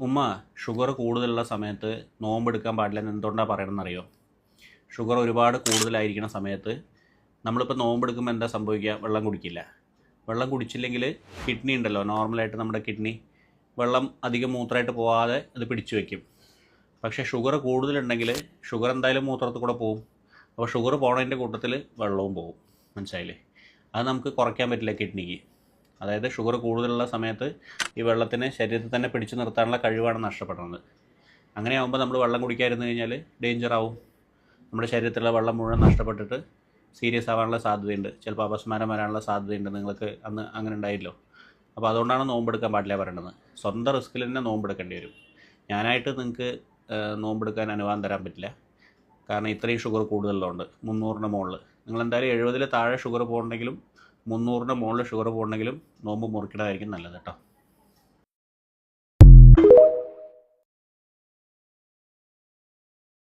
ഉമ്മ ഷുഗർ കൂടുതലുള്ള സമയത്ത് നോമ്പെടുക്കാൻ പാടില്ലെന്ന് എന്തുകൊണ്ടാണ് പറയണമെന്നറിയോ? ഷുഗർ ഒരുപാട് കൂടുതലായിരിക്കുന്ന സമയത്ത് നമ്മളിപ്പോൾ നോമ്പെടുക്കുമ്പോൾ എന്താ സംഭവിക്കുക? വെള്ളം കുടിക്കില്ല. വെള്ളം കുടിച്ചില്ലെങ്കിൽ കിഡ്നി ഉണ്ടല്ലോ, നോർമലായിട്ട് നമ്മുടെ കിഡ്നി വെള്ളം അധികം മൂത്രമായിട്ട് പോകാതെ അത് പിടിച്ചു വയ്ക്കും. പക്ഷേ ഷുഗർ കൂടുതലുണ്ടെങ്കിൽ ഷുഗർ എന്തായാലും മൂത്രത്തിൽ കൂടെ പോകും. അപ്പോൾ ഷുഗർ പോണതിൻ്റെ കൂട്ടത്തിൽ വെള്ളവും പോകും. മനസ്സിലായില്ലേ? അത് നമുക്ക് കുറയ്ക്കാൻ പറ്റില്ല കിഡ്നിക്ക്. അതായത് ഷുഗർ കൂടുതലുള്ള സമയത്ത് ഈ വെള്ളത്തിന് ശരീരത്തിൽ തന്നെ പിടിച്ചു നിർത്താനുള്ള കഴിവാണ് നഷ്ടപ്പെടുന്നത്. അങ്ങനെയാകുമ്പോൾ നമ്മൾ വെള്ളം കുടിക്കാതിരുന്നു കഴിഞ്ഞാൽ ഡേഞ്ചറാവും. നമ്മുടെ ശരീരത്തിലുള്ള വെള്ളം മുഴുവൻ നഷ്ടപ്പെട്ടിട്ട് സീരിയസ് ആവാനുള്ള സാധ്യതയുണ്ട്. ചിലപ്പോൾ അപസ്മാരം വരാനുള്ള സാധ്യതയുണ്ട്. നിങ്ങൾക്ക് അന്ന് അങ്ങനെ ഉണ്ടായില്ലോ. അപ്പോൾ അതുകൊണ്ടാണ് നോമ്പെടുക്കാൻ പാടില്ല പറയേണ്ടത്. സ്വന്തം റിസ്കിൽ തന്നെ നോമ്പെടുക്കേണ്ടി വരും. ഞാനായിട്ട് നിങ്ങൾക്ക് നോമ്പെടുക്കാൻ അനുവാദം തരാൻ പറ്റില്ല. കാരണം ഇത്രയും ഷുഗർ കൂടുതലുള്ളതുകൊണ്ട് 300-ന് മുകളിൽ. നിങ്ങളെന്തായാലും 70-ൽ താഴെ ഷുഗർ പോകണമെങ്കിലും 300-ന് മുകളിൽ ഷുഗർ പോകണമെങ്കിലും നോമ്പ് മുറിക്കണതായിരിക്കും നല്ലത് കേട്ടോ.